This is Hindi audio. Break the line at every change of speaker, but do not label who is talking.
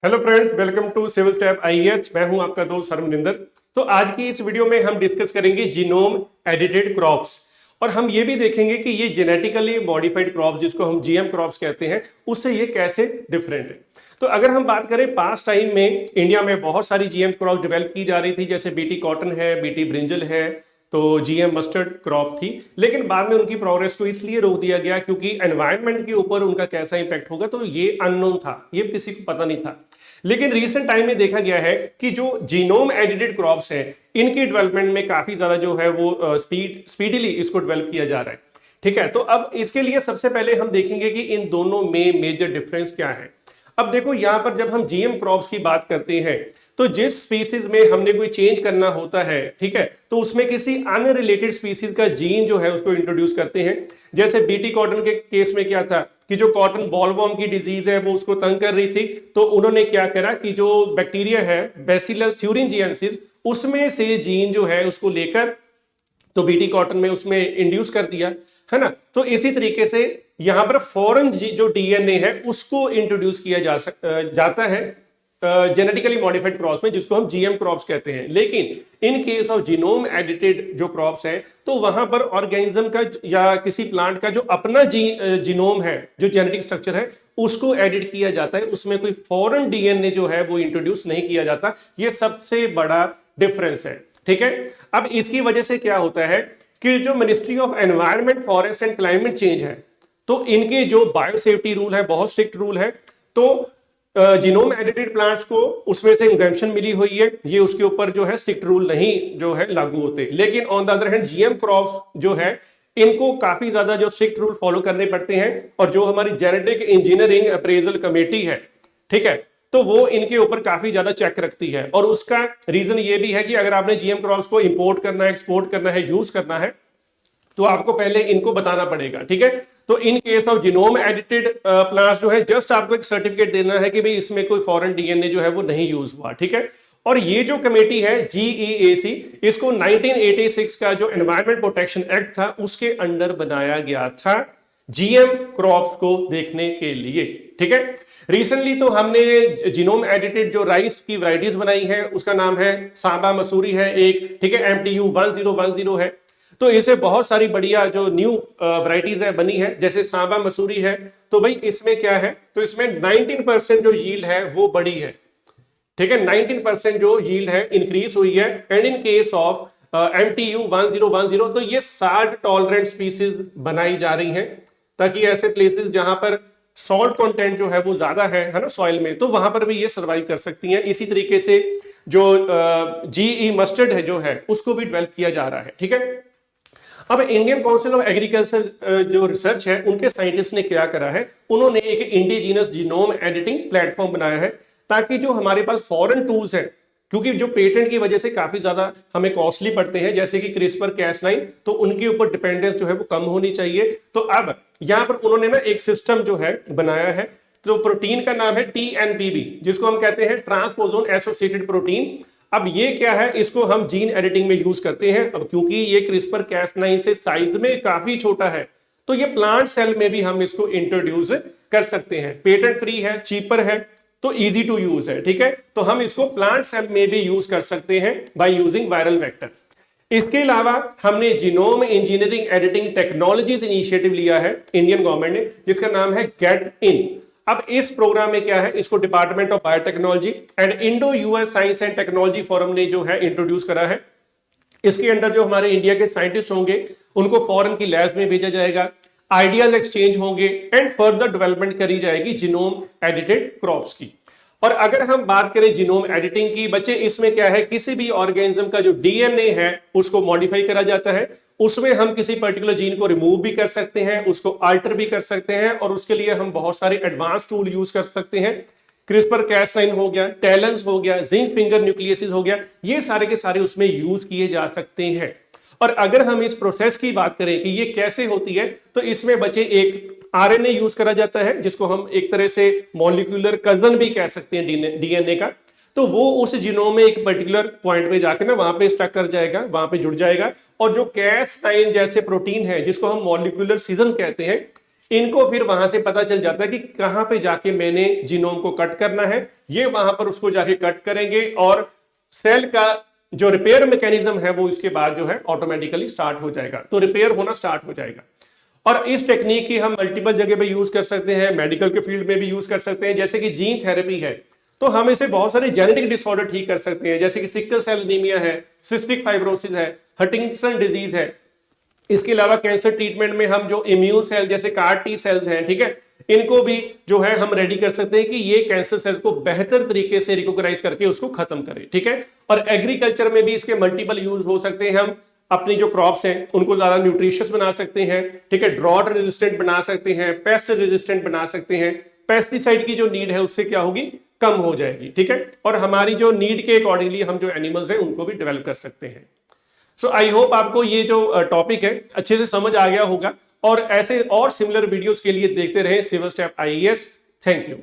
Hello friends, welcome to civil step IAS. मैं हूं आपका दोस्त हरमनिंदर। तो आज की इस वीडियो में हम डिस्कस करेंगे जीनोम एडिटेड क्रॉप्स, और हम ये भी देखेंगे कि ये जेनेटिकली मॉडिफाइड क्रॉप्स, जिसको हम जीएम क्रॉप्स कहते हैं, उससे ये कैसे डिफरेंट है। तो अगर हम बात करें पास्ट टाइम में, इंडिया में बहुत सारी जीएम क्रॉप डेवलप की जा रही थी, जैसे बीटी कॉटन है, बीटी ब्रिंजल है, तो जीएम मस्टर्ड क्रॉप थी। लेकिन बाद में उनकी प्रोग्रेस को इसलिए रोक दिया गया क्योंकि एनवायरनमेंट के ऊपर उनका कैसा इंपैक्ट होगा तो ये अननोन था, ये किसी को पता नहीं था। लेकिन रीसेंट टाइम में देखा गया है कि जो जीनोम एडिटेड क्रॉप्स हैं, इनकी डेवलपमेंट में काफी ज्यादा जो है वो स्पीडीली इसको डेवलप किया जा रहा है। ठीक है, तो अब इसके लिए सबसे पहले हम देखेंगे कि इन दोनों में मेजर डिफरेंस क्या है। अब देखो, यहां पर जब हम जीएम क्रॉप्स की बात करते हैं तो जिस स्पीसीज में हमने कोई चेंज करना होता है, ठीक है, तो उसमें किसी अनरिलेटेड स्पीसीज का जीन जो है उसको इंट्रोड्यूस करते हैं। जैसे बीटी कॉटन के केस में क्या था कि जो कॉटन बॉलवॉर्म की डिजीज है वो उसको तंग कर रही थी, तो उन्होंने क्या करा कि जो बैक्टीरिया है बैसिलस थ्यूरिनजिएंसिस, उसमें से जीन जो है उसको लेकर तो बीटी कॉटन में उसमें इंड्यूस कर दिया, है ना। तो इसी तरीके से यहां पर फॉरेन जो डीएनए है उसको इंट्रोड्यूस किया जाता है जेनेटिकली मॉडिफाइड क्रॉप्स में, जिसको हम जीएम क्रॉप्स कहते हैं। लेकिन in case of genome edited जो क्रॉप्स हैं, तो वहां पर ऑर्गेनिज्म का या किसी प्लांट का जो अपना जीनोम है, जो जेनेटिक स्ट्रक्चर है, उसको एडिट किया जाता है। उसमें कोई फॉरेन डीएनए जो है वो इंट्रोड्यूस नहीं किया जाता। ये सबसे बड़ा डिफरेंस है, ठीक है। अब इसकी वजह से क्या होता है कि जो ministry of environment, forest and climate change है, तो इनके जो बायोसेफ्टी रूल है, बहुत स्ट्रिक्ट रूल है। तो जीनोम एडिटेड प्लांट्स को उसमें से एग्जेम्पशन मिली हुई है, ये उसके ऊपर जो है स्ट्रिक्ट रूल नहीं जो है लागू होते। लेकिन on the other hand GM crops जो है, इनको काफी ज्यादा जो स्ट्रिक्ट रूल फॉलो करने पड़ते हैं। और जो हमारी जेनेटिक इंजीनियरिंग अप्रेजल कमेटी है, ठीक है, तो वो इनके ऊपर काफी ज्यादा चेक रखती है। और उसका रीजन ये भी है कि अगर आपने जीएम क्रॉप्स को इंपोर्ट करना है, एक्सपोर्ट करना है, यूज करना है, तो आपको पहले इनको बताना पड़ेगा, ठीक है। तो in case of genome edited plants जो है, जस्ट आपको एक सर्टिफिकेट देना है कि भाई इसमें कोई फॉरेन डीएनए जो है वो नहीं यूज हुआ, ठीक है। और ये जो कमेटी है जीईएसी, इसको 1986 का जो एनवायरमेंट प्रोटेक्शन एक्ट था उसके अंडर बनाया गया था, जीएम क्रॉप्स को देखने के लिए, ठीक है। रिसेंटली तो हमने जीनोम एडिटेड जो राइस की वैरायटीज बनाई है, उसका नाम है सांबा मसूरी है एक, ठीक है, MTU 1010 है। तो इसे बहुत सारी बढ़िया जो न्यू वैरायटीज है बनी है, जैसे सांबा मसूरी है। तो भाई इसमें क्या है, तो इसमें 19% जो यील्ड है वो बढ़ी है, ठीक है, 19% जो यील्ड है इंक्रीज हुई है। And in case of MTU 1010, तो ये साल्ट टॉलरेंट स्पीसीज बनाई जा रही हैं, ताकि ऐसे प्लेसेस जहां पर सॉल्ट कंटेंट जो है वो ज्यादा है ना, सॉइल में, तो वहां पर भी ये सर्वाइव कर सकती हैं। इसी तरीके से जो जीई मस्टर्ड है जो है, उसको भी डेवलप किया जा रहा है, ठीक है। अब इंडियन काउंसिल ऑफ एग्रीकल्चर जो रिसर्च है, उनके साइंटिस्ट ने क्या करा है, उन्होंने एक इंडिजिनस जीनोम एडिटिंग प्लेटफॉर्म बनाया है, ताकि जो हमारे पास फॉरेन टूल्स हैं, क्योंकि जो पेटेंट की वजह से काफी ज्यादा हमें कॉस्टली पड़ते हैं, जैसे कि क्रिस्पर कैस9, तो उनके ऊपर डिपेंडेंस जो है वो कम होनी चाहिए। तो अब यहां पर उन्होंने ना एक सिस्टम जो है बनाया है, तो प्रोटीन का नाम है TNPB, जिसको हम कहते हैं ट्रांसपोजोन एसोसिएटेड प्रोटीन। अब ये क्या है, इसको हम जीन एडिटिंग में यूज करते हैं। अब क्योंकि ये क्रिस्पर कैस9 से साइज में काफी छोटा है, तो ये प्लांट सेल में भी हम इसको इंट्रोड्यूस कर सकते हैं। पेटेंट फ्री है, चीपर है, तो इजी टू यूज है, ठीक है। तो हम इसको प्लांट सेल में भी यूज कर सकते हैं बाय यूजिंग वायरल वेक्टर। इसके अलावा हमने genome engineering editing technologies initiative लिया है इंडियन गवर्नमेंट ने, जिसका नाम है गेट इन। अब इस प्रोग्राम में क्या है, इसको department of biotechnology and Indo US science and technology forum ने जो है इंट्रोड्यूस करा है। इसके अंडर जो हमारे इंडिया के साइंटिस्ट होंगे, उनको फॉरेन की लैब्स में भेजा जाएगा, आइडियाज एक्सचेंज होंगे एंड फर्दर डेवलपमेंट करी जाएगी जीनोम एडिटेड क्रॉप्स की। और अगर हम बात करें जीनोम एडिटिंग की, बच्चे, इसमें क्या है, किसी भी ऑर्गेनिज्म का जो डीएनए है उसको मॉडिफाई करा जाता है। उसमें हम किसी पर्टिकुलर जीन को रिमूव भी कर सकते हैं, उसको अल्टर भी कर सकते हैं, और उसके लिए हम बहुत सारे एडवांस टूल यूज कर सकते हैं। क्रिस्पर कैस9 हो गया, टैलेंस हो गया, जिंक फिंगर न्यूक्लियसिस हो गया, ये सारे के सारे उसमें यूज किए जा सकते हैं। और अगर हम इस प्रोसेस की बात करें कि ये कैसे होती है, तो इसमें बच्चे एक आरएनए यूज करा जाता है, जिसको हम एक तरह से मॉलिक्यूलर कजन भी कह सकते हैं डीएनए का। तो वो उस जीनोम में एक पर्टिकुलर पॉइंट पे जाके ना वहां पे स्टक कर जाएगा, वहां पे जुड़ जाएगा। और जो कैस9 जैसे प्रोटीन है, जिसको हम मॉलिक्यूलर सीजन कहते हैं, इनको फिर वहां से पता चल जाता है कि कहां पे जाके मैंने जीनोम को कट करना है, ये वहां पर उसको जाके कट करेंगे और सेल का जो रिपेयर मैकेनिज्म है वो इसके बाद जो है ऑटोमेटिकली स्टार्ट हो जाएगा, तो रिपेयर होना स्टार्ट हो जाएगा। और इस टेक्निक की हम मल्टीपल जगह पे यूज कर सकते हैं, मेडिकल के फील्ड में भी यूज कर सकते हैं, जैसे कि जीन थेरेपी है, तो हम इसे बहुत सारे जेनेटिक डिसऑर्डर ठीक कर सकते हैं, जैसे कि सिकल सेल एनीमिया है, सिस्टिक फाइब्रोसिस है, हंटिंगटन डिजीज है। इसके अलावा कैंसर ट्रीटमेंट में हम जो इम्यून सेल जैसे कार टी सेल्स हैं, ठीक है, इनको भी जो है हम रेडी कर सकते हैं कि ये कैंसर सेल को बेहतर तरीके से रिकॉग्नाइज करके उसको खत्म करें, ठीक है। और एग्रीकल्चर में भी इसके मल्टीपल यूज हो सकते हैं, हम अपनी जो क्रॉप्स हैं उनको ज्यादा न्यूट्रिशियस बना सकते हैं, ठीक है, ड्रॉट रेजिस्टेंट बना सकते हैं, पेस्ट रेजिस्टेंट बना सकते हैं, पेस्टिसाइड की जो नीड है उससे क्या होगी, कम हो जाएगी, ठीक है। और हमारी जो नीड के अकॉर्डिंगली हम जो एनिमल्स हैं उनको भी डेवलप कर सकते हैं। सो आई होप आपको ये जो टॉपिक है अच्छे से समझ आ गया होगा, और ऐसे और सिमिलर वीडियोस के लिए देखते रहे civil step IAS. Thank you.